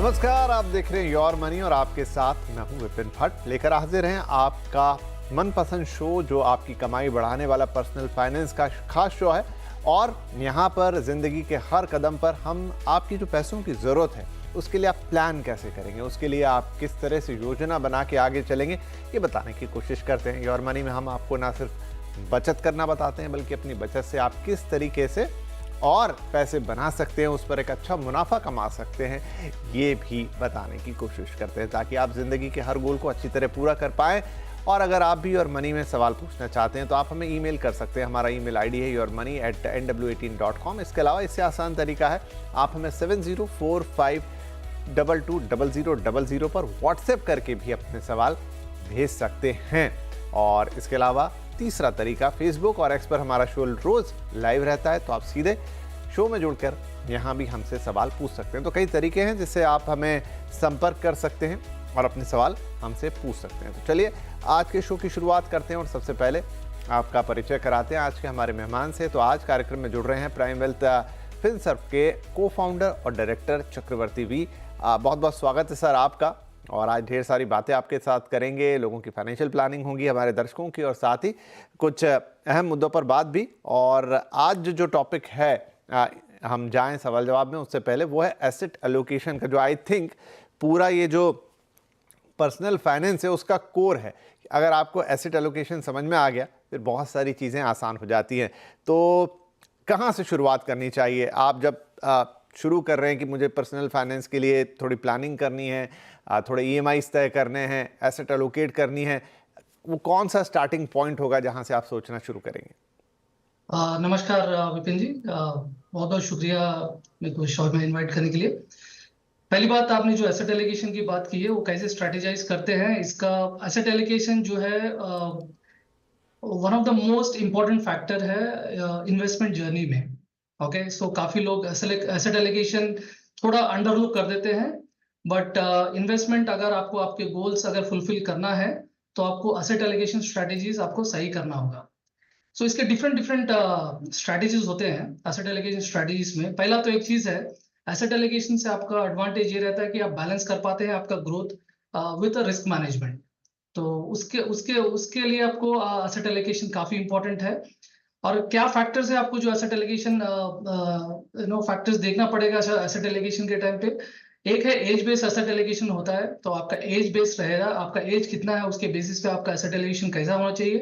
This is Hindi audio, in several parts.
नमस्कार, आप देख रहे हैं योर मनी और आपके साथ मैं हूं विपिन भट्ट। लेकर हाजिर हैं आपका मनपसंद शो जो आपकी कमाई बढ़ाने वाला पर्सनल फाइनेंस का खास शो है। और यहाँ पर जिंदगी के हर कदम पर हम आपकी जो पैसों की ज़रूरत है उसके लिए आप प्लान कैसे करेंगे, उसके लिए आप किस तरह से योजना बना के आगे चलेंगे, ये बताने की कोशिश करते हैं। योर मनी में हम आपको ना सिर्फ बचत करना बताते हैं बल्कि अपनी बचत से आप किस तरीके से और पैसे बना सकते हैं, उस पर एक अच्छा मुनाफा कमा सकते हैं, ये भी बताने की कोशिश करते हैं ताकि आप ज़िंदगी के हर गोल को अच्छी तरह पूरा कर पाएँ। और अगर आप भी योर मनी में सवाल पूछना चाहते हैं तो आप हमें ईमेल कर सकते हैं। हमारा ईमेल आईडी है yourmoney@nw18.com। इसके अलावा इससे आसान तरीका है, आप हमें 7045220000 पर व्हाट्सएप करके भी अपने सवाल भेज सकते हैं। और इसके अलावा तीसरा तरीका, फेसबुक और एक्स पर हमारा शो रोज लाइव रहता है, तो आप सीधे शो में जुड़कर यहाँ भी हमसे सवाल पूछ सकते हैं। तो कई तरीके हैं जिससे आप हमें संपर्क कर सकते हैं और अपने सवाल हमसे पूछ सकते हैं। तो चलिए आज के शो की शुरुआत करते हैं और सबसे पहले आपका परिचय कराते हैं आज के हमारे मेहमान से। तो आज कार्यक्रम में जुड़ रहे हैं प्राइम वेल्थ फिनसर्व के को फाउंडर और डायरेक्टर चक्रवर्ती वी। बहुत बहुत स्वागत है सर आपका। और आज ढेर सारी बातें आपके साथ करेंगे, लोगों की फाइनेंशियल प्लानिंग होगी, हमारे दर्शकों की, और साथ ही कुछ अहम मुद्दों पर बात भी। और आज जो टॉपिक है, हम जाएं सवाल जवाब में उससे पहले, वो है एसेट एलोकेशन का, जो आई थिंक पूरा ये जो पर्सनल फाइनेंस है उसका कोर है। अगर आपको एसेट एलोकेशन समझ में आ गया फिर बहुत सारी चीज़ें आसान हो जाती हैं। तो कहाँ से शुरुआत करनी चाहिए? आप जब शुरू कर रहे हैं कि मुझे पर्सनल फाइनेंस के लिए थोड़ी प्लानिंग करनी है, थोड़े ईएमआईज़ तय करने हैं, एसेट एलोकेट करनी है, वो कौन सा स्टार्टिंग पॉइंट होगा जहां से आप सोचना शुरू करेंगे? नमस्कार विपिन जी, बहुत बहुत शुक्रिया मेरे को शो में इनवाइट करने के लिए। पहली बात, आपने जो एसेट एलोकेशन की बात की है वो कैसे स्ट्रेटेजाइज करते हैं, इसका एसेट एलोकेशन जो है one of the most important factor है इन्वेस्टमेंट जर्नी में। ओके, सो काफी लोग एसेट एलोकेशन थोड़ा अंडरलुक कर देते हैं, बट इन्वेस्टमेंट अगर आपको आपके गोल्स अगर फुलफिल करना है तो आपको एसेट एलोकेशन स्ट्रेटेजीज आपको सही करना होगा। सो इसके डिफरेंट डिफरेंट स्ट्रेटेजीज होते हैं एसेट एलोकेशन स्ट्रेटेजीज में। पहला तो एक चीज है, एसेट एलोकेशन से आपका एडवांटेज ये रहता है कि आप बैलेंस कर पाते हैं आपका ग्रोथ विद रिस्क मैनेजमेंट। तो उसके उसके उसके लिए आपको एसेट एलोकेशन काफी इंपॉर्टेंट है। और क्या फैक्टर्स है आपको जो एसेट एलोकेशन फैक्टर्स देखना पड़ेगा एसेट एलोकेशन के टाइम पे। एक है एज बेस्ड एसेट एलोकेशन होता है, तो आपका एज बेस्ड रहेगा, आपका एज कितना है उसके बेसिस पे आपका एसेट एलोकेशन कैसा होना चाहिए,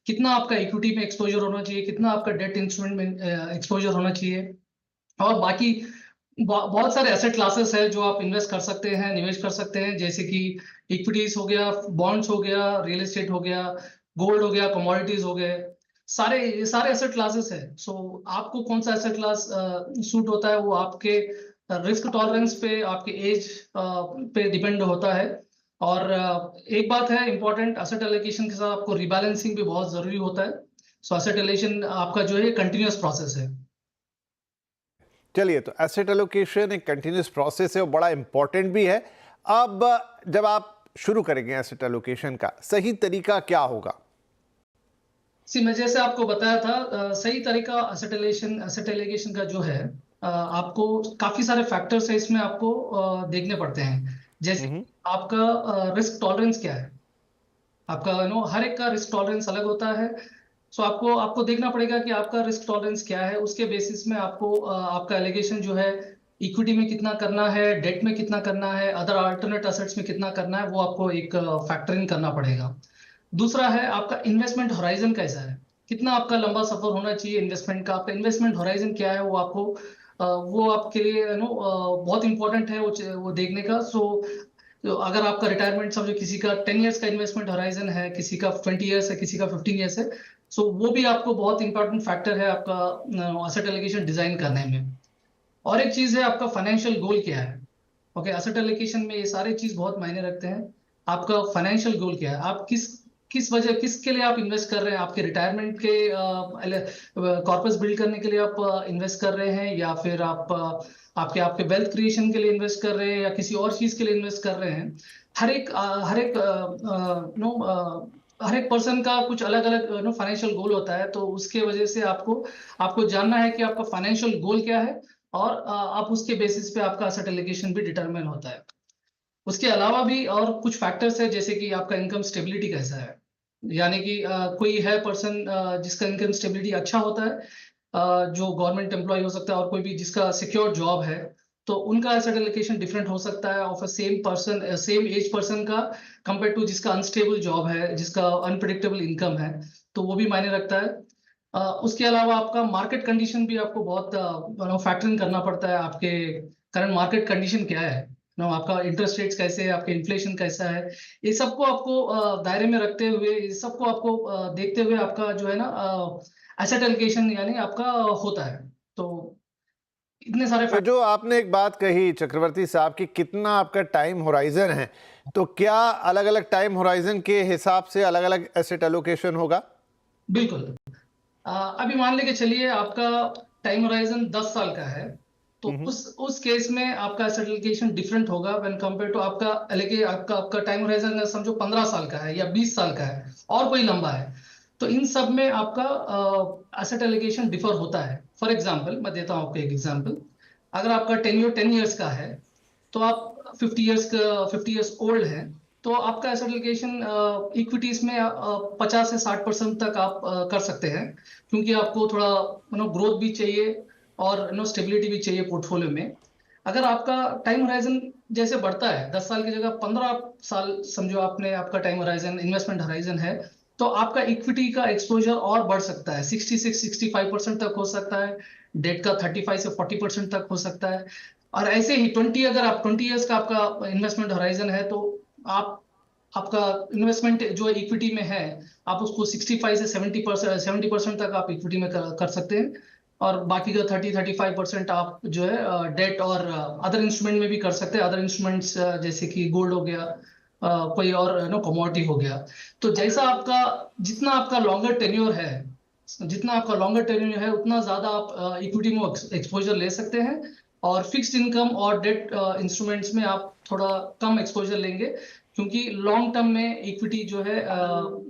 कितना आपका इक्विटी में एक्सपोजर होना चाहिए, कितना आपका डेट इंस्ट्रूमेंट में एक्सपोजर होना चाहिए। और बाकी बहुत सारे एसेट क्लासेस है जो आप इन्वेस्ट कर सकते हैं, निवेश कर सकते हैं, जैसे कि इक्विटीज हो गया, बॉन्ड्स हो गया, रियल एस्टेट हो गया, गोल्ड हो गया, कमोडिटीज हो गए, सारे सारे एसेट क्लासेस है। सो आपको कौन सा एसेट क्लास सूट होता है वो आपके रिस्क टॉलरेंस पे, आपके एज पे डिपेंड होता है। और एक बात है इंपॉर्टेंट, एसेट एलोकेशन के साथ आपको रिबैलेंसिंग भी बहुत जरूरी होता है। सो एसेट एलोकेशन आपका जो है कंटिन्यूअस प्रोसेस है। चलिए, तो एसेट एलोकेशन एक कंटिन्यूस प्रोसेस है और बड़ा इंपॉर्टेंट भी है। अब जब आप शुरू करेंगे एसेट एलोकेशन का, सही तरीका क्या होगा? मैं जैसे आपको बताया था, सही तरीका एसेट एलोकेशन का जो है, आपको काफी सारे फैक्टर्स है इसमें आपको देखने पड़ते हैं। जैसे आपका रिस्क टॉलरेंस क्या है, आपका हर एक का रिस्क टॉलरेंस अलग होता है। सो आपको आपको देखना पड़ेगा कि आपका रिस्क टॉलरेंस क्या है, उसके बेसिस में आपको आपका एलोकेशन जो है इक्विटी में कितना करना है, डेट में कितना करना है, अदर अल्टरनेट एसेट्स में कितना करना है, वो आपको एक फैक्टरिंग करना पड़ेगा। दूसरा है आपका इन्वेस्टमेंट होराइजन कैसा है, कितना आपका लंबा सफर होना चाहिए इन्वेस्टमेंट का, आपका इन्वेस्टमेंट होराइजन क्या है, वो आपको वो आपके लिए बहुत इंपॉर्टेंट है वो देखने का। तो अगर आपका रिटायरमेंट समझो किसी का 10 इयर्स का इन्वेस्टमेंट होराइजन है, किसी का 20 इयर्स है, किसी का 15 इयर्स है, सो वो भी आपको बहुत इंपॉर्टेंट फैक्टर है आपका एसेट एलोकेशन डिजाइन करने में। और एक चीज है आपका फाइनेंशियल गोल क्या है। ओके, एसेट एलोकेशन में ये सारे चीज बहुत मायने रखते हैं। आपका फाइनेंशियल गोल क्या है, आप किसके लिए आप इन्वेस्ट कर रहे हैं, आपके रिटायरमेंट के कॉर्पस बिल्ड करने के लिए आप इन्वेस्ट कर रहे हैं, या फिर आप आपके आपके वेल्थ क्रिएशन के लिए इन्वेस्ट कर रहे हैं, या किसी और चीज के लिए इन्वेस्ट कर रहे हैं। हर एक हर एक नो हर एक पर्सन का कुछ अलग अलग फाइनेंशियल गोल होता है, तो उसके वजह से आपको आपको जानना है कि आपका फाइनेंशियल गोल क्या है, और आप उसके बेसिस पे आपका एसेट एलोकेशन भी डिटरमाइन होता है। उसके अलावा भी और कुछ फैक्टर्स है, जैसे कि आपका इनकम स्टेबिलिटी कैसा है, यानी कि कोई है पर्सन जिसका इनकम स्टेबिलिटी अच्छा होता है, जो गवर्नमेंट एम्प्लॉय हो सकता है, और कोई भी जिसका सिक्योर जॉब है, तो उनका एसेट एलोकेशन डिफरेंट हो सकता है of a same person, same age person का, कंपेयर टू जिसका अनस्टेबल जॉब है, जिसका अनप्रिडिक्टेबल इनकम है, तो वो भी मायने रखता है। उसके अलावा आपका मार्केट कंडीशन भी आपको बहुत फैक्टरिंग करना पड़ता है। आपके करंट मार्केट कंडीशन क्या है, आपका इंटरेस्ट रेट्स कैसे है, आपके इन्फ्लेशन कैसा है, ये सबको आपको दायरे में रखते हुए, ये सबको आपको देखते हुए आपका जो है ना एसेट एलोकेशन यानी आपका होता है। तो इतने सारे तो जो आपने एक बात कही चक्रवर्ती साहब कि कितना आपका टाइम होराइजन है, तो क्या अलग अलग टाइम होराइजन के हिसाब से अलग अलग एसेट एलोकेशन होगा? बिल्कुल। अभी मान लेके चलिए आपका टाइम होराइजन 10 साल का है, तो उस केस में आपका एसेट एलोकेशन डिफरेंट होगा व्हेन कंपेयर टू आपका टाइम होराइजन समझो 15 साल का है या 20 साल का है और कोई लंबा है, तो इन सब में आपका एसेट एलोकेशन डिफर होता है। फॉर एग्जांपल मैं देता हूं आपको एक एग्जांपल। अगर आपका टेन्योर 10 इयर्स का है, तो आप 50 इयर्स ओल्ड है, तो आपका एसेट एलोकेशन इक्विटीज में 50 से 60% तक आप कर सकते हैं, क्योंकि आपको थोड़ा ग्रोथ भी चाहिए और स्टेबिलिटी भी चाहिए पोर्टफोलियो में। अगर आपका टाइम होराइजन जैसे बढ़ता है, 10 साल की जगह 15 साल समझो आपने आपका टाइम होराइजन इन्वेस्टमेंट होराइजन है, तो आपका इक्विटी का एक्सपोजर और बढ़ सकता है, 66-65% तक हो सकता है, डेट का 35 से 40% तक हो सकता है। और ऐसे ही 20, अगर आप 20 इयर्स का आपका इन्वेस्टमेंट होराइजन है, तो आप आपका इन्वेस्टमेंट जो इक्विटी में है, आप उसको 65 से 70% तक आप इक्विटी में कर सकते हैं, और बाकी का 30-35% आप जो है डेट और अदर इंस्ट्रूमेंट में भी कर सकते हैं। अदर इंस्ट्रूमेंट्स जैसे कि गोल्ड हो गया, कोई और कमोडिटी हो गया। तो जैसा आपका जितना आपका लॉन्गर टेन्योर है, उतना ज्यादा आप इक्विटी में एक्सपोजर ले सकते हैं, और फिक्स्ड इनकम और डेट इंस्ट्रूमेंट्स में आप थोड़ा कम एक्सपोजर लेंगे, क्योंकि लॉन्ग टर्म में इक्विटी जो है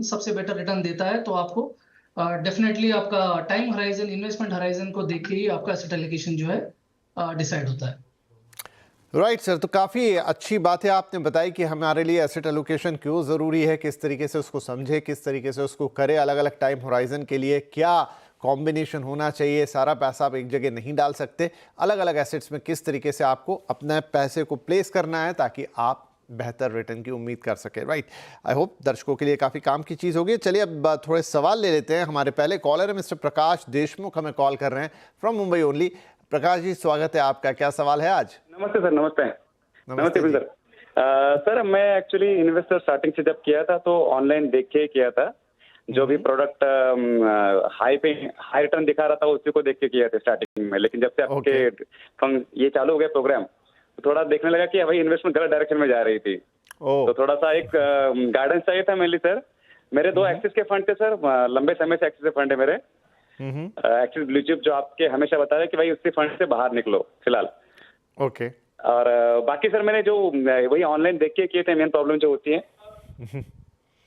सबसे बेटर रिटर्न देता है। तो आपको डेफिनेटली आपका टाइम होराइजन, इन्वेस्टमेंट होराइजन को देख के ही आपका एसेट एलोकेशन जो है डिसाइड होता है। राइट सर, तो काफ़ी अच्छी बात है आपने बताई कि हमारे लिए एसेट एलोकेशन क्यों ज़रूरी है, किस तरीके से उसको समझे, किस तरीके से उसको करे, अलग अलग टाइम होराइजन के लिए क्या कॉम्बिनेशन होना चाहिए, सारा पैसा आप एक जगह नहीं डाल सकते, अलग अलग एसेट्स में किस तरीके से आपको अपने पैसे को प्लेस करना है ताकि आप बेहतर रिटर्न की उम्मीद कर सके। राइट, आई होप दर्शकों के लिए काफ़ी काम की चीज़ होगी। चलिए अब थोड़े सवाल ले लेते हैं। हमारे पहले कॉलर है मिस्टर प्रकाश देशमुख, हमें कॉल कर रहे हैं फ्रॉम मुंबई ओनली। प्रकाश जी, स्वागत है आपका, क्या सवाल है आज? नमस्ते सर। नमस्ते सर। सर मैं एक्चुअली इन्वेस्टर स्टार्टिंग से जब किया था तो ऑनलाइन देख के किया था, जो भी प्रोडक्ट हाई रिटर्न दिखा रहा था उसी को देख के किया था स्टार्टिंग में। लेकिन जब से आपके ये चालू हो गया प्रोग्राम, तो थोड़ा देखने लगा कि भाई इन्वेस्टमेंट गलत डायरेक्शन में जा रही थी। तो थोड़ा सा एक गाइडेंस चाहिए था मेनली सर। मेरे 2 एक्सिस के फंड थे सर, लंबे समय से एक्सिस के फंड है मेरे। एक्सिस ब्लू चिप जो आपके हमेशा बता रहे कि भाई उसके फंड से बाहर निकलो फिलहाल। ओके। और बाकी सर मैंने जो वही ऑनलाइन देख के किए थे, मेन प्रॉब्लम जो होती है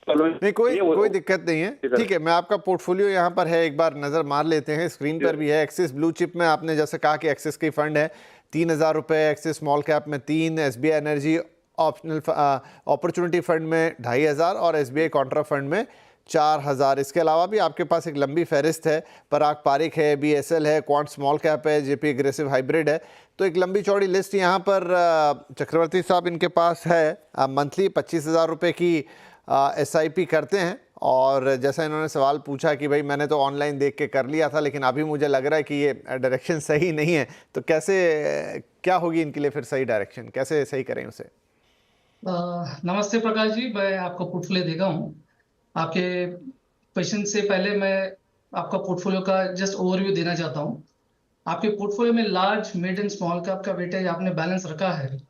नहीं, कोई दिक्कत नहीं है, ठीक है। मैं आपका पोर्टफोलियो यहाँ पर है, एक बार नज़र मार लेते हैं, स्क्रीन पर भी है। एक्सिस ब्लू चिप में आपने जैसे कहा कि एक्सिस की फंड है 3000 रुपये, एक्सिस स्मॉल कैप में 3, SBI energy optional opportunity fund में 2500 और SBI कॉन्ट्रा फंड में 4000। इसके अलावा भी आपके पास एक लंबी फहरिस्त है, पराग पारिक है, BSL है, क्वांट स्मॉल कैप है, JP एग्रेसिव हाइब्रिड है। तो एक लंबी चौड़ी लिस्ट यहाँ पर चक्रवर्ती साहब इनके पास है। मंथली 25,000 रुपये की SIP करते हैं, और जैसा इन्होंने सवाल पूछा कि भाई मैंने तो ऑनलाइन देख के कर लिया था, लेकिन अभी मुझे लग रहा है कि ये डायरेक्शन सही नहीं है, तो कैसे क्या होगी इनके लिए फिर सही डायरेक्शन, कैसे सही करें उसे? नमस्ते प्रकाश जी, मैं आपका पोर्टफोलियो देखा हूँ। आपके क्वेश्चन से पहले मैं आपका पोर्टफोलियो का जस्ट ओवरव्यू देना चाहता हूँ। आपके पोर्टफोलियो में large, mid and small cap का वेटेज आपने बैलेंस रखा है।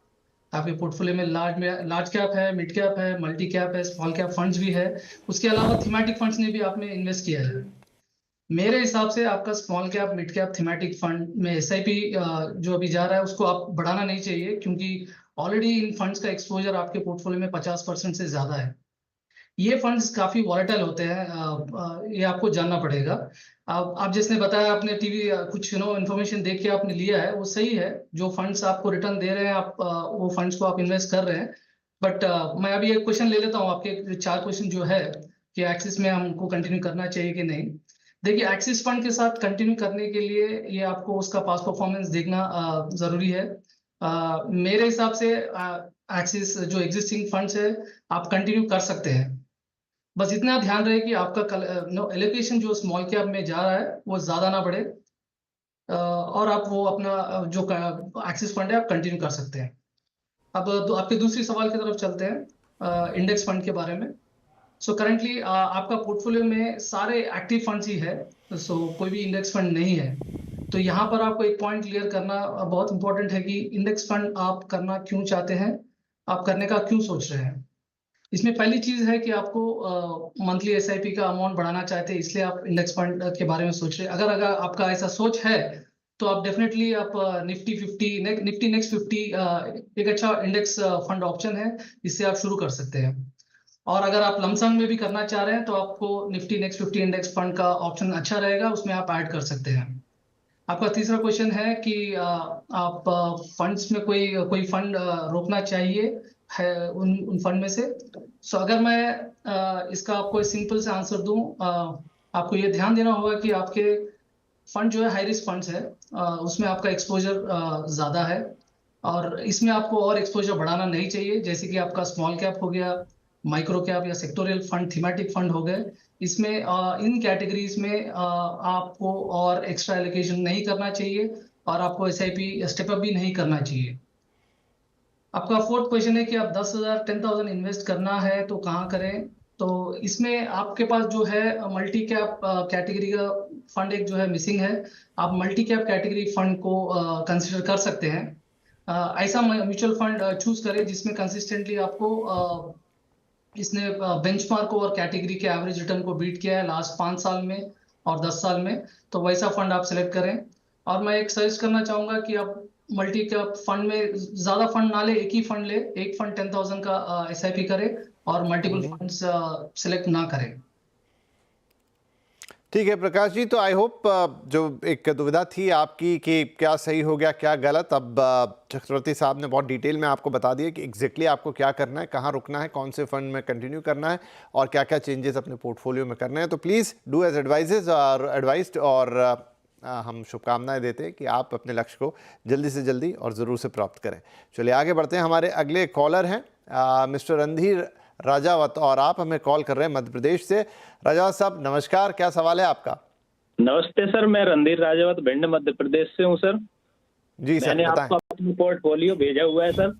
आपके पोर्टफोलियो में लार्ज कैप है, मिड कैप है, मल्टी कैप है, स्मॉल कैप फंड्स भी है। उसके अलावा थीमेटिक फंड्स ने भी आपने इन्वेस्ट किया है। मेरे हिसाब से आपका small cap, mid cap, thematic fund में SIP जो अभी जा रहा है उसको आप बढ़ाना नहीं चाहिए, क्योंकि ऑलरेडी इन फंड्स का एक्सपोजर आपके पोर्टफोलियो में 50% से ज्यादा है। ये फंड्स काफी वॉलेटाइल होते हैं, ये आपको जानना पड़ेगा। आप जिसने बताया, आपने टीवी कुछ इन्फॉर्मेशन देख के आपने लिया है, वो सही है। जो फंड्स आपको रिटर्न दे रहे हैं, आप वो फंड्स को आप इन्वेस्ट कर रहे हैं। बट मैं अभी एक क्वेश्चन ले लेता हूँ आपके, 4 क्वेश्चन जो है कि एक्सिस में हमको कंटिन्यू करना चाहिए कि नहीं। देखिए, एक्सिस फंड के साथ कंटिन्यू करने के लिए ये आपको उसका पास परफॉर्मेंस देखना जरूरी है। मेरे हिसाब से एक्सिस जो एग्जिस्टिंग फंड्स है, आप कंटिन्यू कर सकते हैं। बस इतना ध्यान रहे कि आपका एलोकेशन जो स्मॉल कैप में जा रहा है वो ज्यादा ना बढ़े, और आप वो अपना जो एक्सिस फंड है आप कंटिन्यू कर सकते हैं। अब आपके दूसरी सवाल की तरफ चलते हैं, इंडेक्स फंड के बारे में। सो करेंटली आपका पोर्टफोलियो में सारे एक्टिव फंड्स ही है, सो कोई भी इंडेक्स फंड नहीं है। तो यहाँ पर आपको एक पॉइंट क्लियर करना बहुत इंपॉर्टेंट है कि इंडेक्स फंड आप करना क्यों चाहते हैं, आप करने का क्यों सोच रहे हैं। इसमें पहली चीज है कि आपको मंथली एसआईपी का अमाउंट बढ़ाना चाहते हैं, इसलिए आप इंडेक्स फंड के बारे में सोच रहे हैं। अगर आपका ऐसा सोच है तो आप डेफिनेटली आप निफ्टी नेक्स्ट 50 एक अच्छा इंडेक्स फंड ऑप्शन है, इससे आप शुरू कर सकते हैं। और अगर आप लमसम में भी करना चाह रहे हैं तो आपको निफ्टी नेक्स्ट 50 इंडेक्स फंड का ऑप्शन अच्छा रहेगा, उसमें आप ऐड कर सकते हैं। आपका तीसरा क्वेश्चन है कि आप फंड्स में कोई फंड रोकना चाहिए है उन फंड में से। सो अगर मैं इसका आपको सिंपल से आंसर दूं, आपको ये ध्यान देना होगा कि आपके फंड जो है हाई रिस्क फंड्स है, उसमें आपका एक्सपोजर ज्यादा है, और इसमें आपको और एक्सपोजर बढ़ाना नहीं चाहिए। जैसे कि आपका स्मॉल कैप हो गया, माइक्रो कैप या सेक्टोरियल फंड, थीमेटिक फंड हो गए, इसमें इन कैटेगरीज में आपको और एक्स्ट्रा एलोकेशन नहीं करना चाहिए, और आपको एसआईपी स्टेप अप भी नहीं करना चाहिए। आपका फोर्थ क्वेश्चन है कि आप 10,000 10,000 इन्वेस्ट करना है तो कहाँ करें। तो इसमें आपके पास जो है मल्टी कैप कैटेगरी का फंड एक जो है मिसिंग है। आप मल्टी कैप कैटेगरी फंड को कंसिडर कर सकते हैं। ऐसा म्यूचुअल फंड चूज करें जिसमें कंसिस्टेंटली आपको इसने बेंचमार्क और कैटेगरी के एवरेज रिटर्न को बीट किया है लास्ट 5 साल में और 10 साल में, तो वैसा फंड आप सिलेक्ट करें। और मैं एक सजेस्ट करना चाहूंगा कि आप मल्टी कैप फंड में ज्यादा फंड ना ले, एक ही फंड ले, एक फंड 10,000 का एसआईपी करे और मल्टीपल फंड्स सिलेक्ट ना करें। ठीक है प्रकाश जी, तो आई होप जो एक दुविधा थी आपकी कि क्या सही हो गया क्या गलत, अब चक्रवर्ती साहब ने बहुत डिटेल में आपको बता दिया कि एग्जैक्टली आपको क्या करना है, कहाँ रुकना है, कौन से फंड में कंटिन्यू करना है और क्या क्या चेंजेस अपने पोर्टफोलियो में करने हैं। तो प्लीज़ डू एज एडवाइज्ड और हम शुभकामनाएं देते हैं कि आप अपने लक्ष्य को जल्दी से जल्दी और ज़रूर से प्राप्त करें। चलिए आगे बढ़ते हैं। हमारे अगले कॉलर हैं मिस्टर रणधीर राजावत, और आप हमें कॉल कर रहे हैं मध्य प्रदेश से। राजावत साहब नमस्कार, क्या सवाल है आपका? नमस्ते सर, मैं रणधीर राजावत भिंड मध्य प्रदेश से हूँ सर। जी सर, मैंने आपको अपना पोर्टफोलियो भेजा हुआ है सर।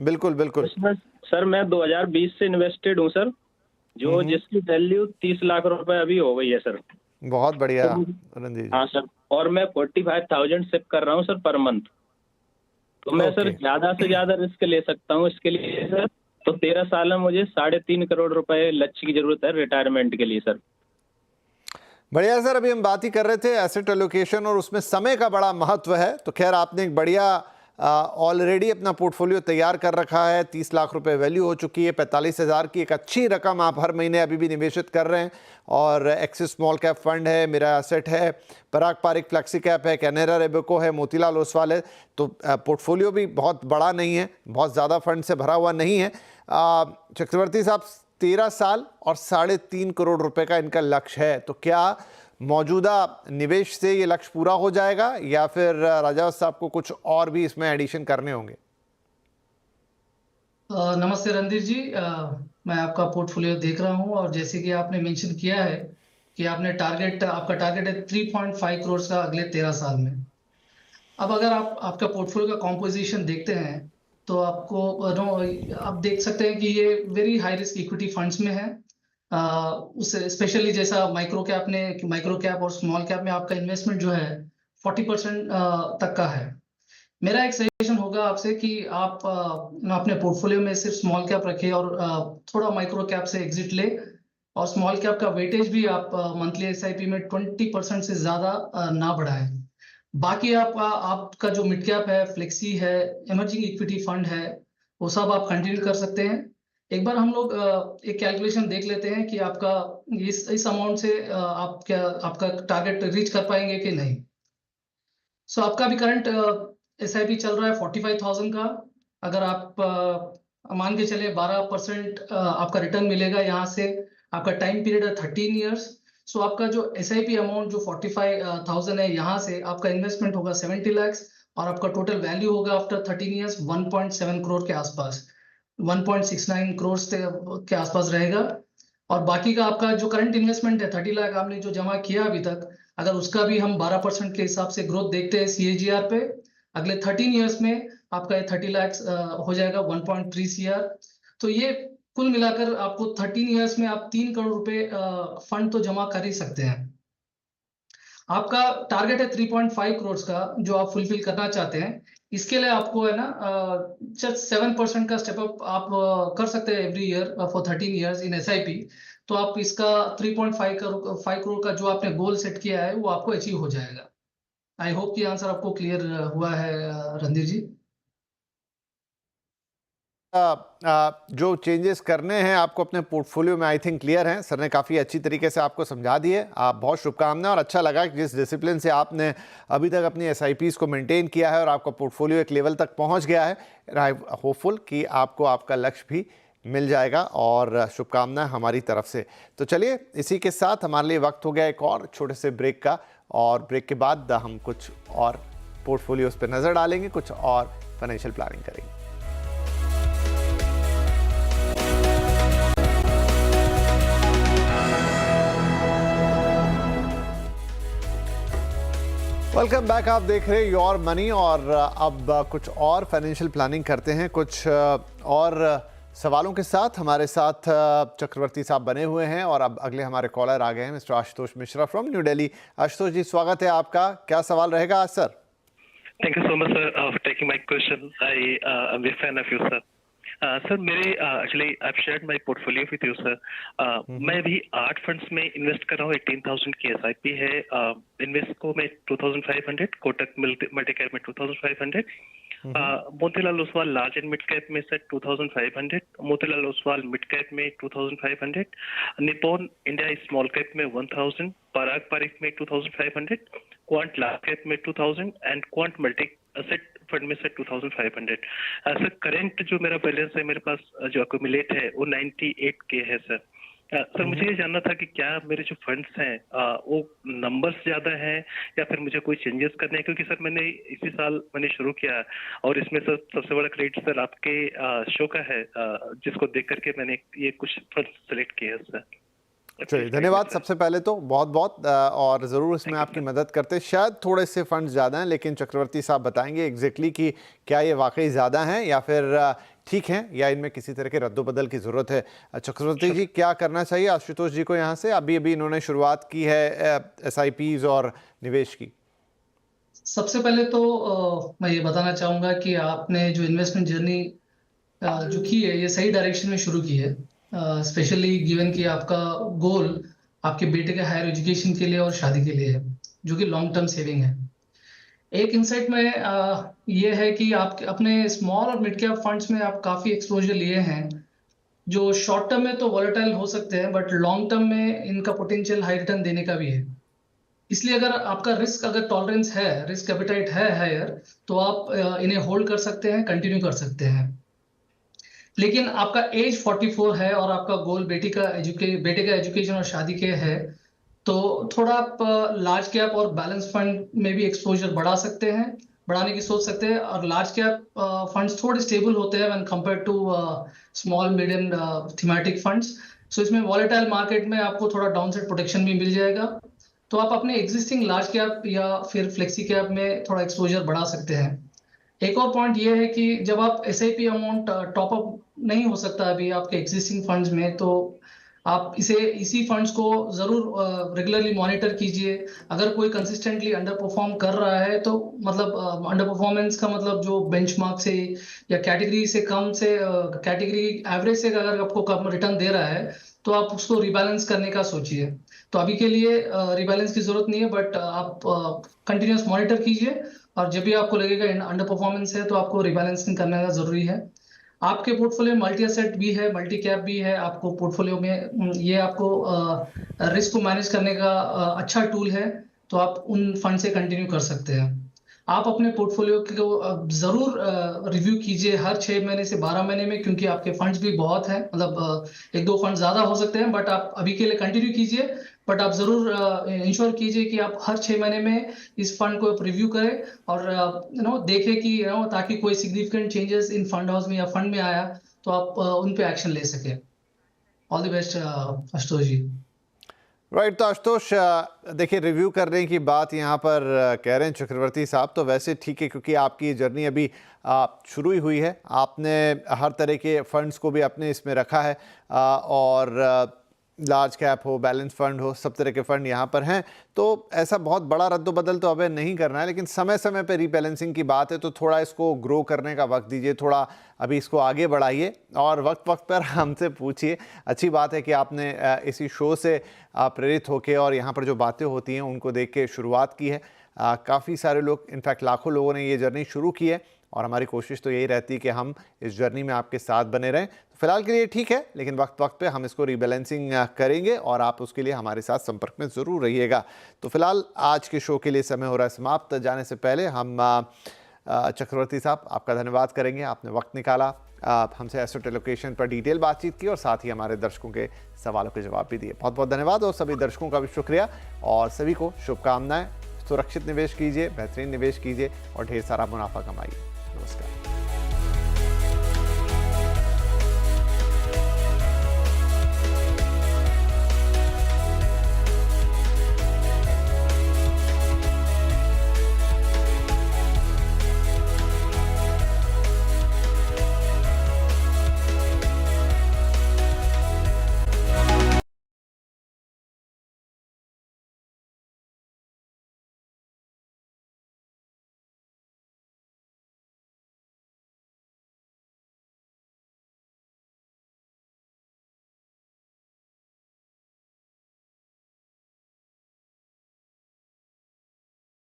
बिल्कुल बिल्कुल सर मैं 2020 से इन्वेस्टेड हूँ सर, जो जिसकी वैल्यू 30 लाख रुपए अभी हो गई है सर। बहुत बढ़िया रणधीर। हाँ सर, और मैं 45,000 सिप कर रहा हूँ सर पर मंथ। तो मैं सर ज्यादा से ज्यादा रिस्क ले सकता हूँ इसके लिए सर। तो 13 साल में मुझे 3.5 करोड़ रुपए लक्ष्य की जरूरत है रिटायरमेंट के लिए सर। बढ़िया सर, अभी हम बात ही कर रहे थे एसेट एलोकेशन और उसमें समय का बड़ा महत्व है। तो खैर आपने एक बढ़िया ऑलरेडी अपना पोर्टफोलियो तैयार कर रखा है, 30 लाख रुपए वैल्यू हो चुकी है, 45,000 की एक अच्छी रकम आप हर महीने अभी भी निवेशित कर रहे हैं, और एक्सिस स्मॉल कैप फंड है, मेरा एसेट है, पराग पारिक फ्लेक्सी कैप है, कैनेरा रेबेको है, मोतीलाल ओसवाल है। तो पोर्टफोलियो भी बहुत बड़ा नहीं है, बहुत ज़्यादा फंड से भरा हुआ नहीं है। चक्रवर्ती साहब 13 साल और 3.5 करोड़ रुपए का इनका लक्ष्य है, तो क्या मौजूदा निवेश से ये लक्ष्य पूरा हो जाएगा या फिर राजावत साहब को कुछ और भी इसमें एडिशन करने होंगे? नमस्ते रणधीर जी, मैं आपका पोर्टफोलियो देख रहा हूं, और जैसे कि आपने मेंशन किया है कि आपका टारगेट है 3.5 करोड़ का अगले 13 साल में। अब अगर आप आपका पोर्टफोलियो का कॉम्पोजिशन देखते हैं तो आपको आप देख सकते हैं कि ये very high risk equity funds में है। उससे स्पेशली जैसा माइक्रो कैप और स्मॉल कैप में आपका इन्वेस्टमेंट जो है 40% तक का है। मेरा एक सजेशन होगा आपसे कि आप अपने पोर्टफोलियो में सिर्फ स्मॉल कैप रखें और थोड़ा माइक्रो कैप से एग्जिट ले, और स्मॉल कैप का वेटेज भी आप मंथली एसआईपी में 20% से ज्यादा ना बढ़ाएं। बाकी आपका जो मिड कैप है, फ्लेक्सी है, इमर्जिंग इक्विटी फंड है, वो सब आप कंटिन्यू कर सकते हैं। एक बार हम लोग एक कैलकुलेशन देख लेते हैं कि आपका इस अमाउंट से आप क्या आपका टारगेट रीच कर पाएंगे कि नहीं। सो आपका अभी करंट SIP चल रहा है 45,000 का। अगर आप मान के चले 12% आपका रिटर्न मिलेगा यहाँ से। आपका टाइम पीरियड है 13 ईयर्स। सो आपका जो SIP अमाउंट जो 45,000 है, यहाँ से आपका इन्वेस्टमेंट होगा 70 lakhs और आपका टोटल वैल्यू होगा आफ्टर 13 ईयर्स 1.7 करोड़ के आसपास, 1.69 करोड़ के आसपास रहेगा। और बाकी का आपका जो करंट इन्वेस्टमेंट है 30 लाख आपने जो जमा किया अभी तक, अगर उसका भी हम 12% के हिसाब से ग्रोथ देखते हैं CAGR पे, अगले 13 ईयर्स में आपका ये 30 लाख हो जाएगा 1.3 CR। तो ये कुल मिलाकर आपको 13 ईयर्स में आप 3 करोड़ रुपए फंड तो जमा कर ही सकते हैं। आपका टारगेट है 3.5 करोड़ का जो आप फुलफिल करना चाहते हैं। इसके लिए आपको है ना जस्ट 7% का स्टेप अप आप कर सकते हैं every year for 13 years in SIP। तो आप इसका 3.5 करोड़ का जो आपने गोल सेट किया है वो आपको अचीव हो जाएगा। आई होप कि आंसर आपको क्लियर हुआ है रणधीर जी। जो चेंजेस करने हैं आपको अपने पोर्टफोलियो में आई थिंक क्लियर हैं। सर ने काफ़ी अच्छी तरीके से आपको समझा दिए। आप बहुत शुभकामनाएं और अच्छा लगा कि जिस डिसिप्लिन से आपने अभी तक अपनी SIPs को मेंटेन किया है और आपका पोर्टफोलियो एक लेवल तक पहुंच गया है। आई होपफुल कि आपको आपका लक्ष्य भी मिल जाएगा और शुभकामनाएं हमारी तरफ से। तो चलिए इसी के साथ हमारे लिए वक्त हो गया एक और छोटे से ब्रेक का, और ब्रेक के बाद हम कुछ और पोर्टफोलियोज पर नज़र डालेंगे, कुछ और फाइनेंशियल प्लानिंग करेंगे। Welcome back. आप देख रहे हैं योर मनी और अब कुछ और फाइनेंशियल प्लानिंग करते हैं। कुछ और सवालों के साथ हमारे साथ चक्रवर्ती साहब बने हुए हैं और अब अगले हमारे कॉलर आ गए हैं, मिस्टर आशुतोष मिश्रा फ्रॉम न्यू दिल्ली। आशुतोष जी, स्वागत है आपका। क्या सवाल रहेगा आज sir? Thank you so much, sir, for taking my question. I'm a fan of you, sir. Sir मेरे actually I shared my portfolio with you sir. मैं भी 8 फंड्स में इन्वेस्ट कर रहा हूँ। 18,000 की SIP है। इन्वेस्को में 2,500, कोटक मल्टीकैप में 2,500, Motilal Oswal large and mid cap में sir 2,500, Motilal Oswal mid cap में 2,500, निप्पॉन इंडिया स्मॉल कैप में 1,000, पराग पारिक में 2,500, क्वांट लार्ज कैप में 2,000 and quant multi asset fund में से 2,500। सर करंट जो मेरा बैलेंस है मेरे पास जो अक्यूमुलेट है वो 98 के है सर। सर मुझे ये जानना था कि क्या मेरे जो फंड्स हैं वो नंबर्स ज्यादा हैं या फिर मुझे कोई चेंजेस करने हैं, क्योंकि सर मैंने इसी साल शुरू किया और इसमें सर सबसे बड़ा क्रेडिट सर आपके शो का है, जिसको देख करके मैंने ये कुछ फंड्स सेलेक्ट किए हैं सर। चलिए धन्यवाद सबसे पहले तो बहुत बहुत, और ज़रूर इसमें आपकी मदद करते। शायद थोड़े से फंड्स ज़्यादा हैं, लेकिन चक्रवर्ती साहब बताएंगे एग्जैक्टली कि क्या ये वाकई ज़्यादा हैं या फिर ठीक हैं या इनमें किसी तरह के रद्दोबदल की ज़रूरत है। चक्रवर्ती जी, क्या करना चाहिए आशुतोष जी को यहाँ से? अभी इन्होंने शुरुआत की है SIPs और निवेश की। सबसे पहले तो मैं ये बताना चाहूँगा कि आपने जो इन्वेस्टमेंट जर्नी जो की है ये सही डायरेक्शन में शुरू की है, स्पेशली गिवन कि आपका गोल आपके बेटे के हायर एजुकेशन के लिए और शादी के लिए है, जो कि लॉन्ग टर्म सेविंग है। एक इंसाइट में ये है कि आप अपने स्मॉल और मिड कैप फंड्स में आप काफी एक्सपोजर लिए हैं, जो शॉर्ट टर्म में तो वॉलेटाइल हो सकते हैं बट लॉन्ग टर्म में इनका पोटेंशियल हाई रिटर्न देने का भी है। इसलिए अगर आपका अगर टॉलरेंस है, रिस्क एपेटाइट है हायर, तो आप इन्हें होल्ड कर सकते हैं, कंटिन्यू कर सकते हैं। लेकिन आपका एज 44 है और आपका गोल बेटे का एजुकेशन और शादी के है, तो थोड़ा आप लार्ज कैप और बैलेंस फंड में भी एक्सपोजर बढ़ाने की सोच सकते हैं। और लार्ज कैप फंड्स थोड़े स्टेबल होते हैं when compare to small medium thematic funds. So इसमें वॉलेटाइल मार्केट में आपको थोड़ा डाउनसाइड प्रोटेक्शन भी मिल जाएगा। तो आप अपने एग्जिस्टिंग लार्ज कैप या फिर फ्लेक्सी कैप में थोड़ा एक्सपोजर बढ़ा सकते हैं। एक और पॉइंट ये है कि जब आप SIP अमाउंट टॉप अप नहीं हो सकता अभी आपके एग्जिस्टिंग फंड्स में, तो आप इसी फंड्स को जरूर रेगुलरली मॉनिटर कीजिए। अगर कोई कंसिस्टेंटली अंडर परफॉर्म कर रहा है तो मतलब अंडर परफॉर्मेंस का मतलब जो बेंचमार्क से या कैटेगरी से कम से कैटेगरी एवरेज से अगर आपको कम रिटर्न दे रहा है तो आप उसको रिबैलेंस करने का सोचिए। तो अभी के लिए रिबैलेंस की जरूरत नहीं है, बट आप कंटिन्यूस मॉनिटर कीजिए और जब भी आपको लगेगा अंडर परफॉर्मेंस है तो आपको रिबैलेंसिंग करने का जरूरी है। आपके पोर्टफोलियो में मल्टी एसेट भी है, मल्टी कैप भी है, आपको पोर्टफोलियो में ये आपको रिस्क को मैनेज करने का अच्छा टूल है, तो आप उन फंड से कंटिन्यू कर सकते हैं। आप अपने पोर्टफोलियो को जरूर रिव्यू कीजिए हर 6 महीने से 12 महीने में, क्योंकि आपके फंड्स भी बहुत हैं, मतलब एक दो फंड ज्यादा हो सकते हैं, बट आप अभी के लिए कंटिन्यू कीजिए। बट आप जरूर इंश्योर कीजिए कि आप हर 6 महीने में इस फंड को आप रिव्यू करें और देखें कि ताकि कोई significant changes in fund house में या फंड में आया तो आप उन पे एक्शन ले सके। All the best Ashutosh ji. Right, तो आशुतोष देखिए, रिव्यू करने की बात यहाँ पर कह रहे हैं चक्रवर्ती साहब, तो वैसे ठीक है, क्योंकि आपकी जर्नी अभी शुरू ही हुई है। आपने हर तरह के फंड्स को भी अपने इसमें रखा है और लार्ज कैप हो, बैलेंस फंड हो, सब तरह के फंड यहाँ पर हैं। तो ऐसा बहुत बड़ा रद्दोबदल तो अभी नहीं करना है, लेकिन समय समय पे रीबैलेंसिंग की बात है, तो थोड़ा इसको ग्रो करने का वक्त दीजिए, थोड़ा अभी इसको आगे बढ़ाइए और वक्त वक्त पर हमसे पूछिए। अच्छी बात है कि आपने इसी शो से प्रेरित होकर और यहाँ पर जो बातें होती हैं उनको देख के शुरुआत की है। काफ़ी सारे लोग, इनफैक्ट लाखों लोगों ने ये जर्नी शुरू की है और हमारी कोशिश तो यही रहती है कि हम इस जर्नी में आपके साथ बने रहें। तो फिलहाल के लिए ठीक है, लेकिन वक्त वक्त पे हम इसको रीबैलेंसिंग करेंगे और आप उसके लिए हमारे साथ संपर्क में ज़रूर रहिएगा। तो फिलहाल आज के शो के लिए समय हो रहा है समाप्त। जाने से पहले हम चक्रवर्ती साहब आपका धन्यवाद करेंगे, आपने वक्त निकाला, हमसे एसेट एलोकेशन पर डिटेल बातचीत की और साथ ही हमारे दर्शकों के सवालों के जवाब भी दिए। बहुत बहुत धन्यवाद और सभी दर्शकों का भी शुक्रिया और सभी को शुभकामनाएं। सुरक्षित निवेश कीजिए, बेहतरीन निवेश कीजिए और ढेर सारा मुनाफा कमाइए। नमस्कार।